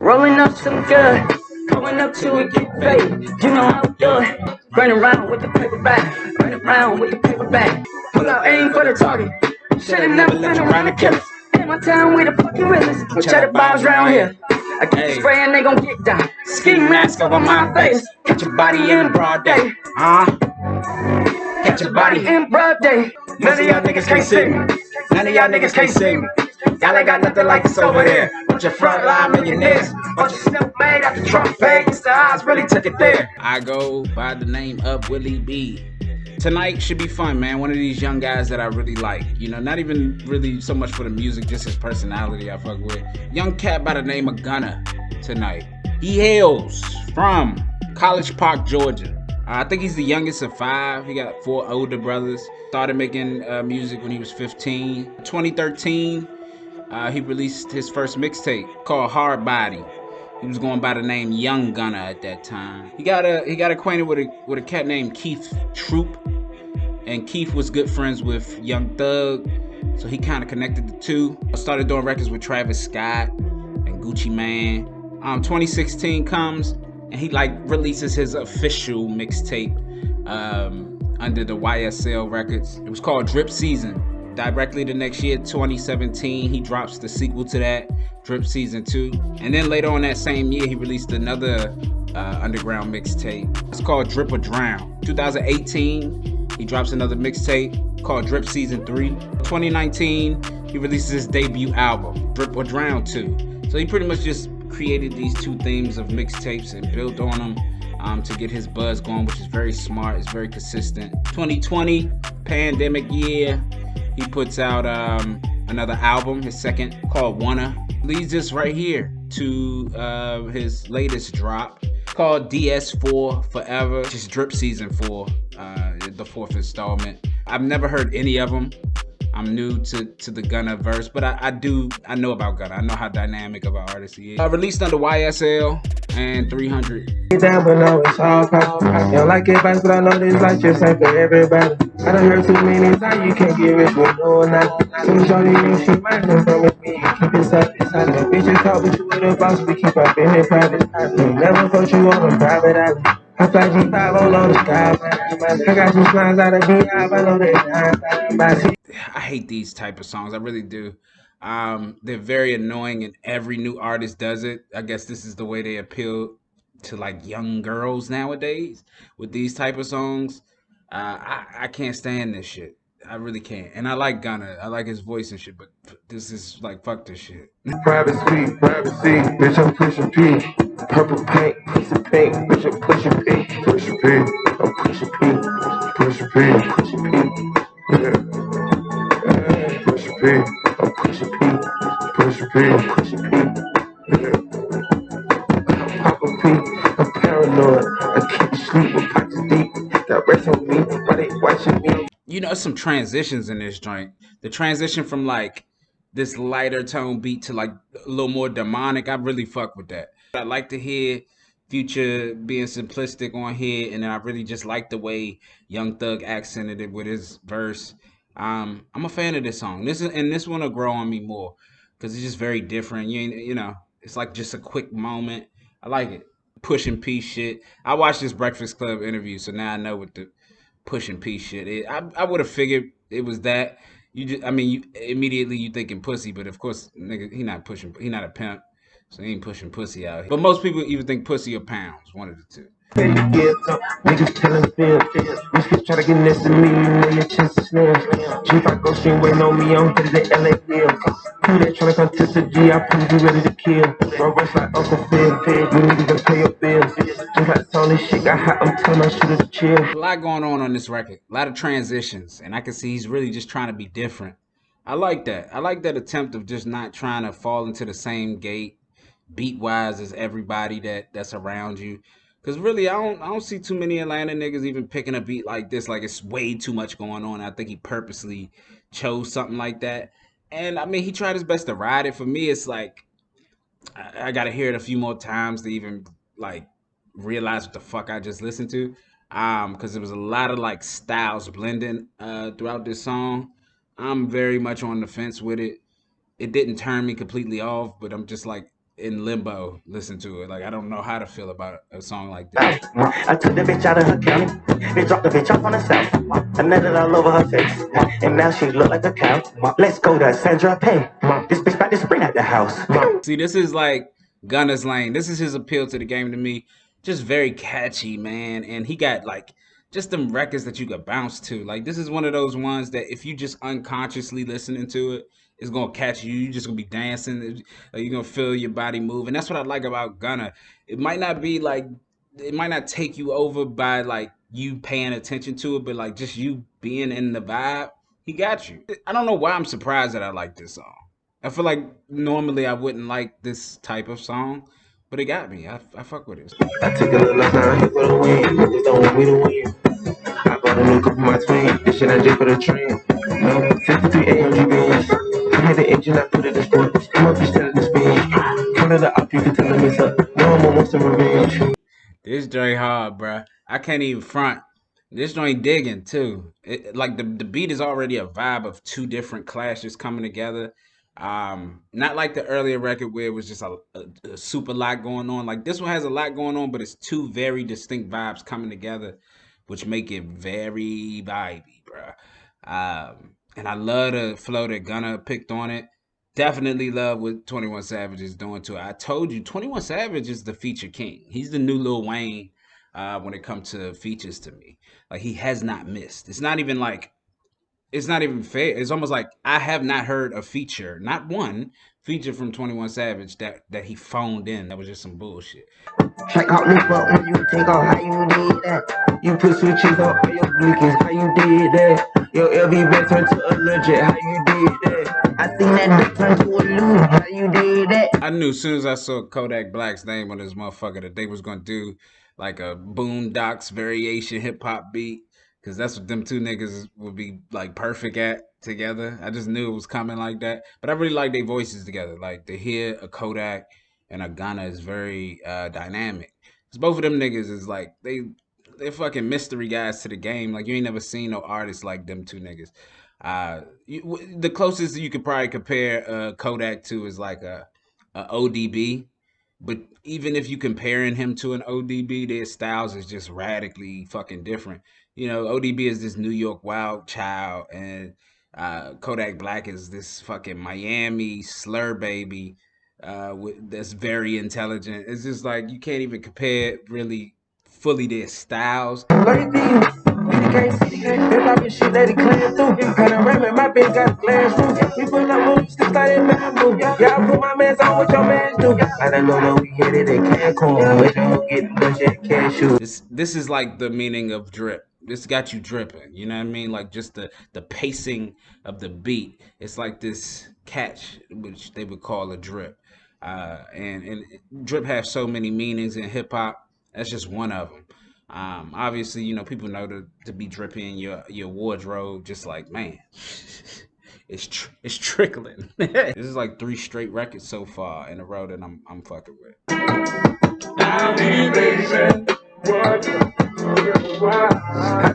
Rolling up some good, going up to it, get paid. You know how we do it. Running around with the paperback, running around with the paperback. Pull out aim for the target. Should've never been around the killers. In my town, we the fucking realest. No cheddar bombs round here. I get the spray and they gon' get down. Ski mask over my face. Catch your body in broad day. Catch your body in broad day. None of y'all niggas can't see me. None of y'all niggas can't see me. Y'all ain't got nothing like this over there. Bunch of frontline millionaires. Bunch of self-made after Trump paid. Mr. Oz really took it there. I go by the name of Willie B. Tonight should be fun, man. One of these young guys that I really like. You know, not even really so much for the music, just his personality I fuck with. Young cat by the name of Gunna tonight. He hails from College Park, Georgia. I think he's the youngest of 5. He got 4 older brothers. Started making music when he was 15. 2013, he released his first mixtape called Hard Body. He was going by the name Young Gunna at that time. He got acquainted with a cat named Keith Troop, and Keith was good friends with Young Thug, so he kind of connected the two. Started doing records with Travis Scott and Gucci Mane. 2016 comes, and he releases his official mixtape under the YSL Records. It was called Drip Season. Directly the next year, 2017, he drops the sequel to that, Drip Season 2. And then later on that same year, he released another underground mixtape. It's called Drip or Drown. 2018, he drops another mixtape called Drip Season 3. 2019, he releases his debut album, Drip or Drown 2. So he pretty much just created these 2 themes of mixtapes and built on them to get his buzz going, which is very smart, it's very consistent. 2020, pandemic year, he puts out another album, his second, called Wanna. Leads us right here to his latest drop called DS4EVER, which is Drip Season 4, the 4th installment. I've never heard any of them. I'm new to the Gunna verse, but I know about Gunna. I know how dynamic of an artist he is. Released under YSL and 300. Down below, it's all pop. I don't like advice, but I know this life just ain't for everybody. I done heard too many times you can't get rich with no one now. Soon shorty you, she might come from with me. Keep it safe. The bitches talk, but you with a boss. We keep our business private. We never put you on a private island. I fly G5 all on the sky. I got some slimes out of Beehive. I know that. I hate these type of songs. I really do. They're very annoying, and every new artist does it. I guess this is the way they appeal to young girls nowadays with these type of songs. I can't stand this shit. I really can't. And I like Gunna. I like his voice and shit, but this is fuck this shit. Privacy, bitch, I'm pushing P. Purple paint, piece of pink, bitch, I'm pushing P. Pushing P, I'm pushing P. Pushing P, pushing P. Pushing P, I'm pushing P. Pushing P, I'm pushing P. Papa P, I'm paranoid. I keep sleep with pockets deep. Got rest on me, why they watching me? You know, some transitions in this joint. The transition from this lighter tone beat to a little more demonic. I really fuck with that. I like to hear Future being simplistic on here, and then I really just like the way Young Thug accented it with his verse. I'm a fan of this song. This one will grow on me more because it's just very different. You know, it's just a quick moment. I like it. Pushing P shit. I watched this Breakfast Club interview, so now I know what the Pushing P shit. I would have figured it was that. You immediately you thinking pussy, but of course, nigga, he not a pimp, so he ain't pushing pussy out here. But most people even think pussy or pounds, one of the two. Niggas telling fib. Niggas try to get next to me, you know your chance is slim. G5 go stream waiting on me, I'm headed to LA deal. Who they tryna come to the G, I put you ready to kill. Bro, rush like Uncle Phil, you niggas gonna pay your bills. Just like Tony, shit got hot, I'm telling my shooters to chill. A lot going on this record, a lot of transitions, and I can see he's really just trying to be different. I like that. I like that attempt of just not trying to fall into the same gate, beat-wise, as everybody that's around you. Because really, I don't see too many Atlanta niggas even picking a beat like this. It's way too much going on. I think he purposely chose something like that. And, he tried his best to ride it. For me, it's I got to hear it a few more times to even, realize what the fuck I just listened to. Because there was a lot of, styles blending throughout this song. I'm very much on the fence with it. It didn't turn me completely off, but I'm just in limbo. Listen to it. Like I don't know how to feel about a song like this. I took the bitch out of her county. They dropped the bitch off on the south. I nutted all over her face. And now she look like a cow. Let's go to Sandra Pay. This bitch about to spring out the house. See, this is like Gunna's lane. This is his appeal to the game to me. Just very catchy, man. And he got like just them records that you could bounce to. Like this is one of those ones that if you just unconsciously listening to it, it's gonna catch you. You're just gonna be dancing. You're gonna feel your body move. And that's what I like about Gunna. It might not be like it might not take you over by like you paying attention to it, but like just you being in the vibe, he got you. I don't know why I'm surprised that I like this song. I feel like normally I wouldn't like this type of song, but it got me. I fuck with it. I took a little time here for the win. Niggas don't want me to win. I bought a new coupe for my twin. This shit I did for the trend. No, 53 AMG Benz. I had the engine, I put it in sport. I'm up just telling the spin. Come to the op, you can tell them it's up. No, I'm on some revenge. This joint hard, bruh. I can't even front. This joint digging too. Like the beat is already a vibe of two different clashes coming together. Not like the earlier record where it was just a super lot going on. Like this one has a lot going on, but it's two very distinct vibes coming together, which make it very vibey, bruh. And I love the flow that Gunna picked on it. Definitely love what 21 Savage is doing to it. I told you, 21 Savage is the feature king. He's the new Lil Wayne when it comes to features to me. Like he has not missed. It's not even fair. It's almost like I have not heard a feature, not one feature from 21 Savage that he phoned in. That was just some bullshit. Check out me fuck when you take off how you did that. You put switches on all your blinkies, how you did that. Your LV bed turned to a legit, how you did that. I seen that dick turn to a loop, how you did that. I knew as soon as I saw Kodak Black's name on this motherfucker that they was gonna do like a Boondocks variation hip hop beat, because that's what them two niggas would be like perfect at together. I just knew it was coming like that. But I really like their voices together. Like to hear a Kodak and a Gunna is very dynamic. Cause both of them niggas is like they're fucking mystery guys to the game. Like you ain't never seen no artists like them two niggas. The closest you could probably compare Kodak to is like a ODB, but even if you comparing him to an ODB, their styles is just radically fucking different. You know, ODB is this New York wild child, and Kodak Black is this fucking Miami slur baby that's very intelligent. It's just like you can't even compare really fully their styles. Learn things. You can't see that. Hip hop and shit, let it clear through. Panoramic, my bitch got a glass roof. We put up moves to start in bamboo. Yeah, I put my mans on what your mans do. I don't know where we headed in Cancun. But you get budget cashew. This is like the meaning of drip. This got you dripping. You know what I mean? Like just the pacing of the beat. It's like this catch, which they would call a drip. And drip has so many meanings in hip hop. That's just one of them. Obviously, you know, people know to be dripping your wardrobe. Just like man, it's trickling. This is like 3 straight records so far in a row that I'm fucking with. I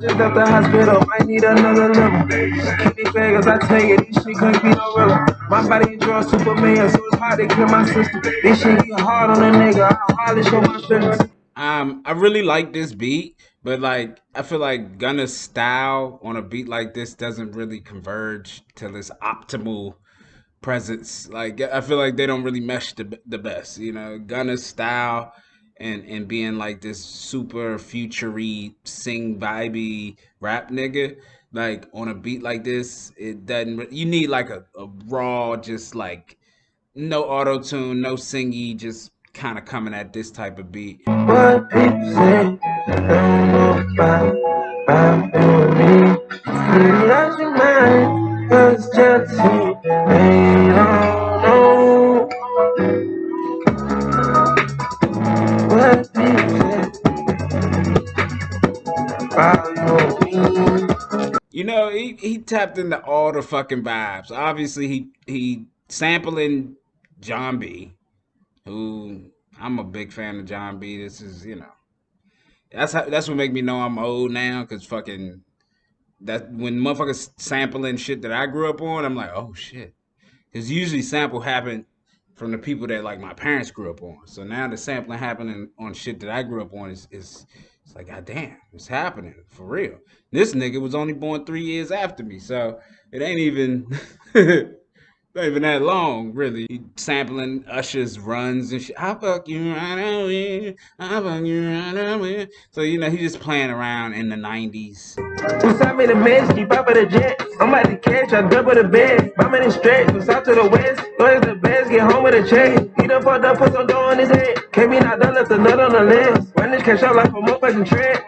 just left the hospital, might need another level. Kidney failures, I tell you, this shit couldn't be no realer. My body draws Superman, so it's hard to kill my sister. This shit get hard on a nigga, I hardly show my feelings. I really like this beat, but like I feel like Gunna's style on a beat like this doesn't really converge to this optimal presence. Like I feel like they don't really mesh the best. You know, Gunna's style and being like this super futury sing vibey rap nigga. Like on a beat like this, it doesn't. You need like a raw, just like no auto tune, no singy, just kind of coming at this type of beat. What people say, don't know about me. You lost your mind, cause jealousy, they don't know. What people say about me. You know, he tapped into all the fucking vibes. Obviously, he sampling John B, who I'm a big fan of John B. This is, you know, that's what make me know I'm old now, cause fucking that when motherfuckers sampling shit that I grew up on, I'm like, oh shit, cause usually sample happen from the people that like my parents grew up on. So now the sampling happening on shit that I grew up on is it's like, god damn, it's happening for real. This nigga was only born 3 years after me, so it ain't even not even that long, really. He sampling Usher's runs and shit. I fuck you right away. I fuck you right away. So, you know, he just playing around in the 90s. Who's out in the mess, keep up with the jet. I'm about to catch, I double the bed. I'm in the stretch, from south to the west. Go to the best, get home with a check. He done fucked up, put some dough on his head. Can't be not done, left the nut on the lens. Run this cash out like a motherfucking tread.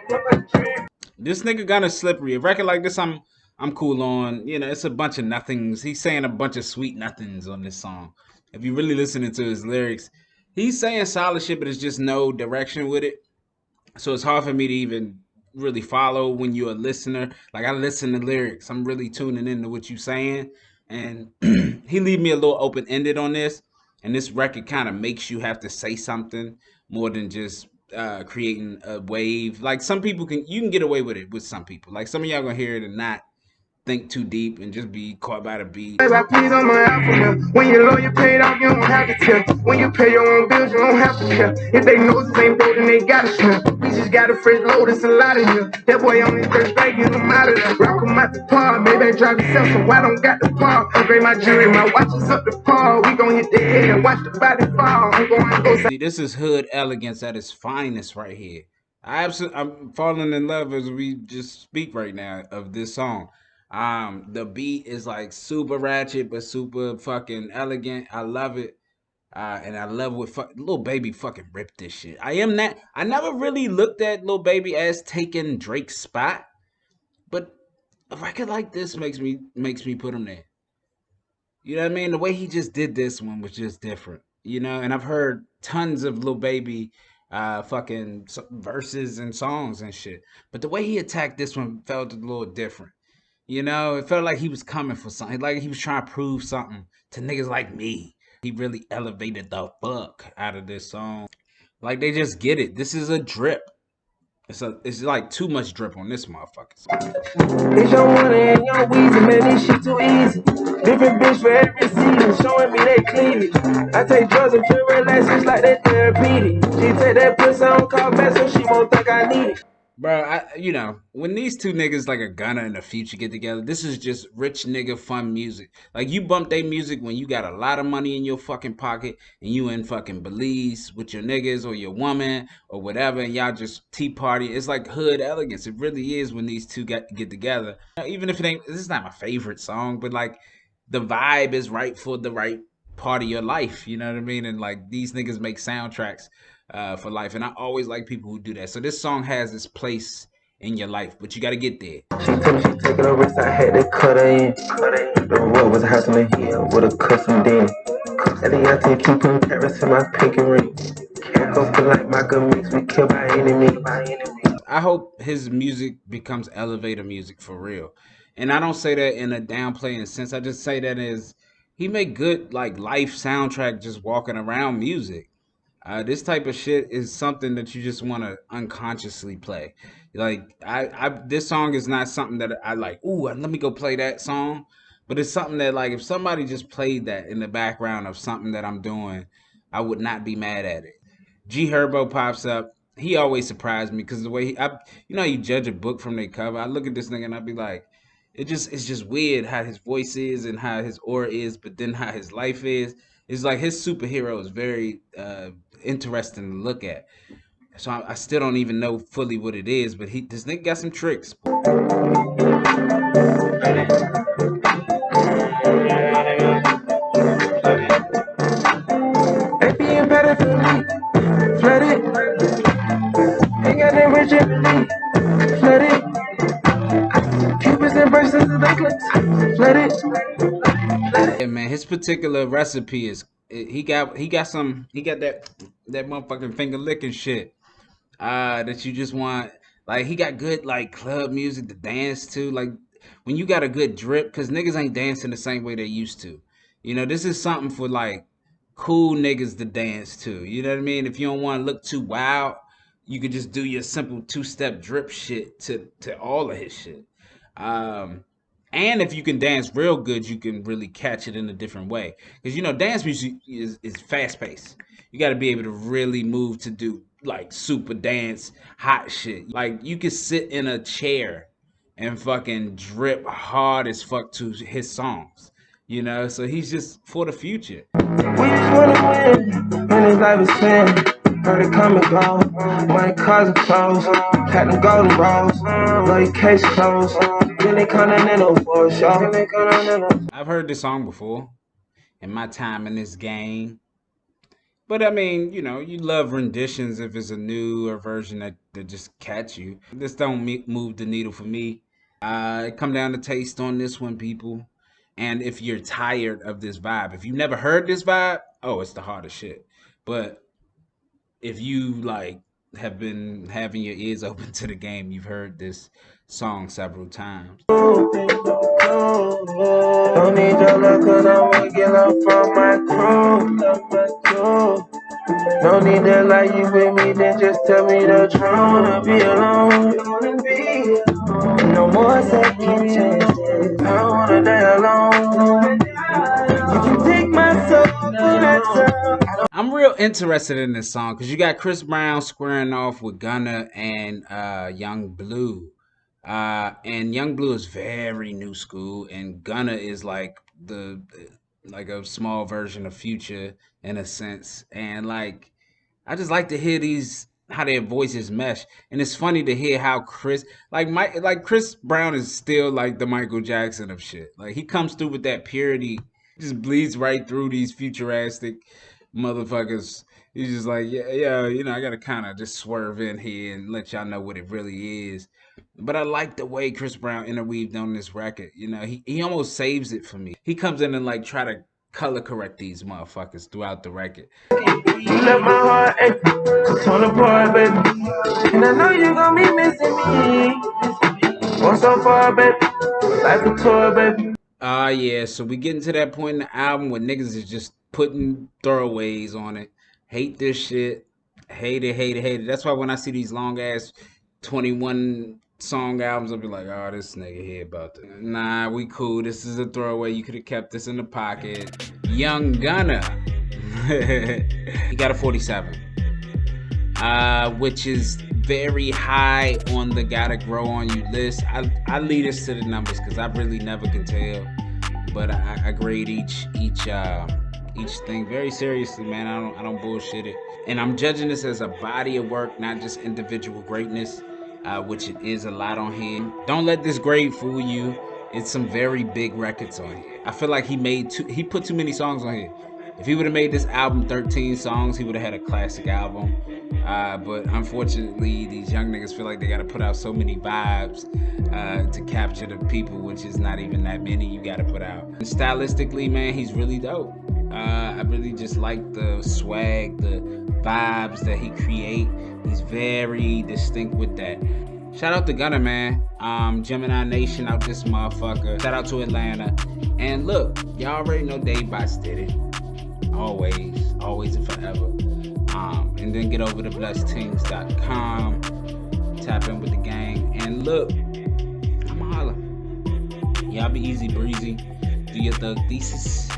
This nigga Gunna slippery. A record like this, I'm cool on. You know, it's a bunch of nothings. He's saying a bunch of sweet nothings on this song. If you really listening to his lyrics, he's saying solid shit, but it's just no direction with it. So it's hard for me to even really follow when you're a listener. Like I listen to lyrics, I'm really tuning into what you're saying, and he leave me a little open ended on this. And this record kind of makes you have to say something more than just creating a wave. Like some people you can get away with it with some people. Like some of y'all gonna hear it and not think too deep and just be caught by the beat. I please on my album. When your lawyer paid off, you don't have to tell. When you pay your own bills, you don't have to care. If they noses ain't broke, then they gotta smell. We just got a fresh load, it's a lot of here. That boy on his first break, get him out of there. Rock him out the par, baby, drive yourself, so I don't got the par. Upgrade my jewelry, my watch is up the par. We gon' hit the head and watch the body fall. I'm going to go. See, this is hood elegance at its finest right here. I'm falling in love as we just speak right now of this song. The beat is like super ratchet but super fucking elegant. I love it. And I love what Lil Baby fucking ripped this shit. I never really looked at Lil Baby as taking Drake's spot, but a record like this makes me put him there. You know what I mean? The way he just did this one was just different. You know, and I've heard tons of Lil Baby fucking verses and songs and shit, but the way he attacked this one felt a little different. You know, it felt like he was coming for something, like he was trying to prove something to niggas like me. He really elevated the fuck out of this song. Like they just get it. This is a drip. It's like too much drip on this motherfucker. It's your money and your weezy, man, this shit too easy. Different bitch for every season, showing me they cleavage. I take drugs and feel relaxed, it's like they therapeutic. She take that pussy on call back so she won't think I need it. Bro, you know, when these two niggas like a Gunna and a Future get together, this is just rich nigga fun music. Like you bump their music when you got a lot of money in your fucking pocket and you in fucking Belize with your niggas or your woman or whatever, and y'all just tea party. It's like hood elegance. It really is when these two get together. Even if it ain't, this is not my favorite song, but like the vibe is right for the right part of your life. You know what I mean? And like these niggas make soundtracks for life, and I always like people who do that. So this song has its place in your life, but you got to get there. She told me she taking a risk, I had to cut her in. The road was hustling here with a custom den. And then I think keep putting carrots in my pinky ring. Can't go feel like my good mix, we kill by enemy. I hope his music becomes elevator music for real. And I don't say that in a downplaying sense. I just say that as he make good like life soundtrack just walking around music. This type of shit is something that you just want to unconsciously play. Like this song is not something that I like. Ooh, let me go play that song. But it's something that like if somebody just played that in the background of something that I'm doing, I would not be mad at it. G Herbo pops up. He always surprised me because the way you know, you judge a book from their cover. I look at this nigga and I be like, it's just weird how his voice is and how his aura is, but then how his life is. It's like his superhero is very interesting to look at. So I still don't even know fully what it is, but this nigga got some tricks. Ain't being better for me. Flood it. Ain't got that rich everything. Flood it. Cupid's and bracelets and necklace. Flood it. Yeah, man, his particular recipe is he got that motherfucking finger licking shit. That you just want. Like he got good like club music to dance to. Like when you got a good drip, because niggas ain't dancing the same way they used to. You know, this is something for like cool niggas to dance to. You know what I mean? If you don't want to look too wild, you could just do your simple 2-step drip shit to all of his shit. And if you can dance real good, you can really catch it in a different way. Because you know, dance music is fast paced. You got to be able to really move to do like super dance, hot shit. Like you could sit in a chair and fucking drip hard as fuck to his songs. You know, so he's just for the future. We just wanna win, and his life is sin. Heard it come and go, money, cars and clothes. Cat them golden rolls, bloody case closed. Really continental for a show. I've heard this song before in my time in this game. But I mean, you know, you love renditions if it's a newer version that just catch you. This don't move the needle for me. It come down to taste on this one, people. And if you're tired of this vibe, if you've never heard this vibe, oh, it's the hardest shit. But if you like have been having your ears open to the game, you've heard this song several times. Don't need your love, cause I'm waking up from my crew. No need to lie, you with me, then just tell me the truth. Wanna be alone, wanna be alone. No more second chances, I don't wanna die alone. You can take my soul, but that's all. I'm real interested in this song because you got Chris Brown squaring off with Gunna and Young Blue. And Young Blue is very new school, and Gunna is like like a small version of Future in a sense. And like I just like to hear how their voices mesh. And it's funny to hear how Chris Chris Brown is still like the Michael Jackson of shit. Like he comes through with that purity, just bleeds right through these futuristic motherfuckers. He's just like, yeah, you know, I gotta kind of just swerve in here and let y'all know what it really is. But I like the way Chris Brown interweaved on this record. You know, he almost saves it for me. He comes in and like try to color correct these motherfuckers throughout the record. You left my heart ache, just torn apart, baby. And I know you gon' be missing me. Going so far, baby, like a tour, baby. Yeah, so we getting to that point in the album where niggas is just putting throwaways on it. Hate this shit. Hate it, hate it, hate it. That's why when I see these long ass 21 song albums, I'll be like, oh, this nigga here about that. Nah, we cool. This is a throwaway. You could have kept this in the pocket. Young Gunna. He got a 47. Which is very high on the gotta grow on you list. I lead us to the numbers because I really never can tell. But I grade each thing very seriously, man. I don't bullshit it. And I'm judging this as a body of work, not just individual greatness, which it is a lot on here. Don't let this grade fool you. It's some very big records on here. I feel like he put too many songs on here. If he would have made this album 13 songs, he would have had a classic album. But unfortunately, these young niggas feel like they gotta put out so many vibes to capture the people, which is not even that many you gotta put out. And stylistically, man, he's really dope. I really just like the swag, the vibes that he create. He's very distinct with that. Shout out to Gunna, man. Gemini Nation out this motherfucker. Shout out to Atlanta. And look, y'all already know Dave Bots did it. Always and forever. And then get over to blessedteams.com. Tap in with the gang. And look, I'ma holla. Y'all be easy breezy. Do your thug thesis.